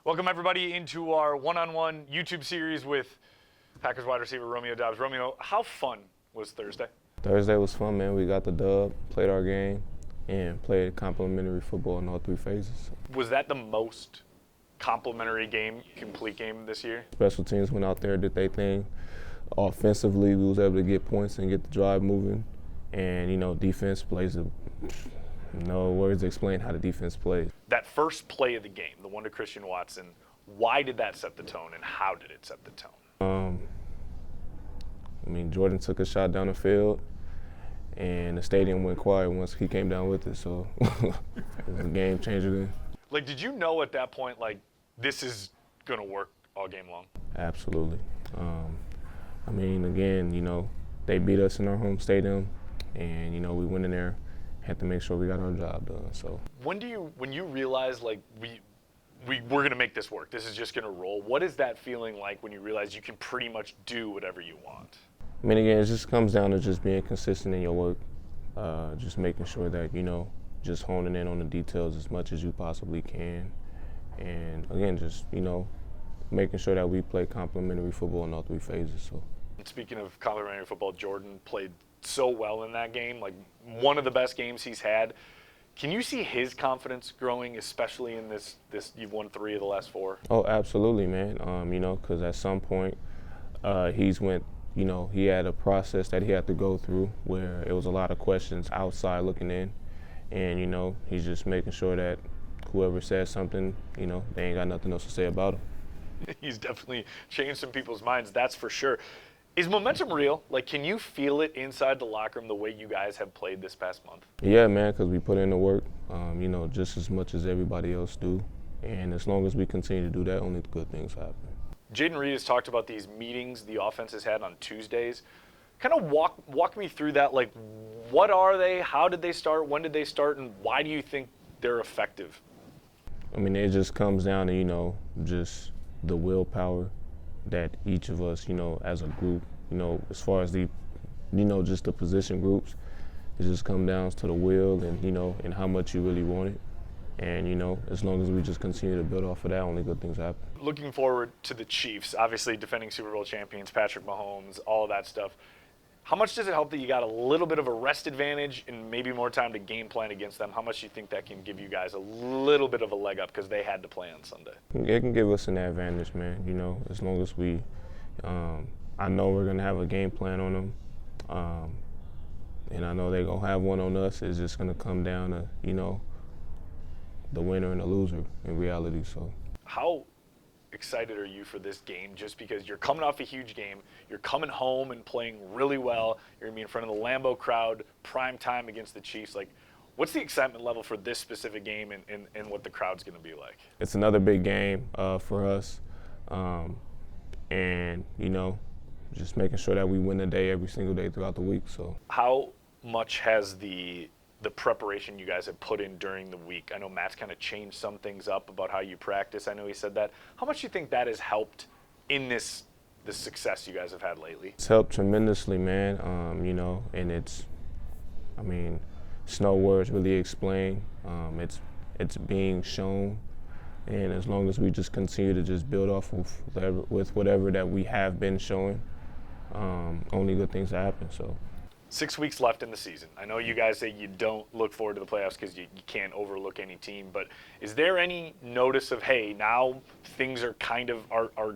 Welcome, everybody, into our one-on-one YouTube series with Packers wide receiver Romeo Doubs. Romeo, how fun was Thursday? Thursday was fun, man. We got the dub, played our game, and played complimentary football in all three phases. Was that the most complimentary game, complete game this year? Special teams went out there, did their thing. Offensively, we was able to get points and get the drive moving. And, defense plays no words to explain how the defense plays. That first play of the game, the one to Christian Watson, why did that set the tone, and how did it set the tone? Jordan took a shot down the field, and the stadium went quiet once he came down with it, so it was a game changer then. Did you know at that point, this is going to work all game long? Absolutely. Again, they beat us in our home stadium, and, we went in there, had to make sure we got our job done. So when you realize we're going to make this work, this is just going to roll, what is that feeling like when you realize you can pretty much do whatever you want? Again, it just comes down to just being consistent in your work, just making sure that, just honing in on the details as much as you possibly can. And again, just, making sure that we play complimentary football in all three phases. So. Speaking of complimentary football, Jordan played so well in that game, one of the best games he's had. Can you see his confidence growing, especially in this you've won 3 of the last 4? Oh, absolutely, man. Because at some point he had a process that he had to go through where it was a lot of questions outside looking in. And, he's just making sure that whoever says something, they ain't got nothing else to say about him. He's definitely changed some people's minds, that's for sure. Is momentum real? Can you feel it inside the locker room the way you guys have played this past month? Yeah, man, because we put in the work, just as much as everybody else do. And as long as we continue to do that, only good things happen. Jaden Reed has talked about these meetings the offense has had on Tuesdays. Kind of walk me through that. What are they? How did they start? When did they start? And why do you think they're effective? It just comes down to, just the willpower that each of us, as a group, as far as the, just the position groups, it just comes down to the will and, and how much you really want it. And, as long as we just continue to build off of that, only good things happen. Looking forward to the Chiefs, obviously defending Super Bowl champions, Patrick Mahomes, all of that stuff. How much does it help that you got a little bit of a rest advantage and maybe more time to game plan against them? How much do you think that can give you guys a little bit of a leg up because they had to play on Sunday? It can give us an advantage, man, as long as we I know we're going to have a game plan on them, and I know they're going to have one on us. It's just going to come down to, the winner and the loser in reality. So, how excited are you for this game, just because you're coming off a huge game, you're coming home and playing really well, you're going to be in front of the Lambeau crowd, prime time against the Chiefs? What's the excitement level for this specific game and what the crowd's going to be like? It's another big game for us, and, just making sure that we win the day every single day throughout the week. So, how much has the preparation you guys have put in during the week? I know Matt's kind of changed some things up about how you practice. I know he said that. How much do you think that has helped in the success you guys have had lately? It's helped tremendously, man. And it's no words really explain. It's being shown. And as long as we just continue to just build off with whatever that we have been showing, only good things happen. So. 6 weeks left in the season. I know you guys say you don't look forward to the playoffs because you can't overlook any team, but is there any notice of, hey, now things are kind of, our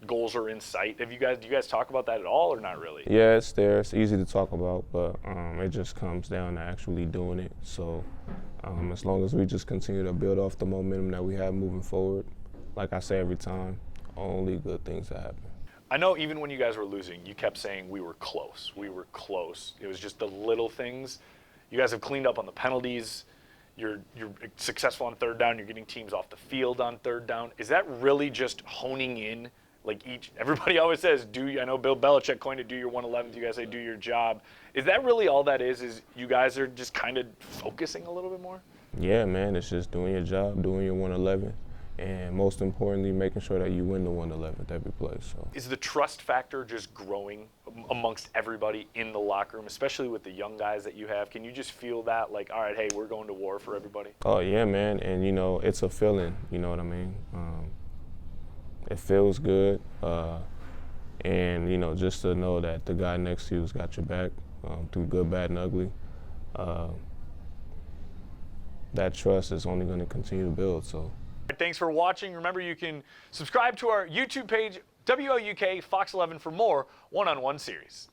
goals are in sight? Do you guys talk about that at all or not really? Yeah, it's there. It's easy to talk about, but it just comes down to actually doing it. So as long as we just continue to build off the momentum that we have moving forward, like I say every time, only good things happen. I know even when you guys were losing, you kept saying we were close. We were close. It was just the little things. You guys have cleaned up on the penalties. You're successful on third down. You're getting teams off the field on third down. Is that really just honing in? Everybody always says, I know Bill Belichick coined it, do your 111th. You guys say, do your job. Is that really all that is you guys are just kind of focusing a little bit more? Yeah, man. It's just doing your job, doing your 111. And most importantly, making sure that you win the 111th every play. So, is the trust factor just growing amongst everybody in the locker room, especially with the young guys that you have? Can you just feel that, all right, hey, we're going to war for everybody? Oh, yeah, man. And, it's a feeling, you know what I mean? it feels good. And, you know, just to know that the guy next to you's got your back through good, bad, and ugly, that trust is only going to continue to build. So. Thanks for watching. Remember, you can subscribe to our YouTube page, WLUK Fox 11, for more one-on-one series.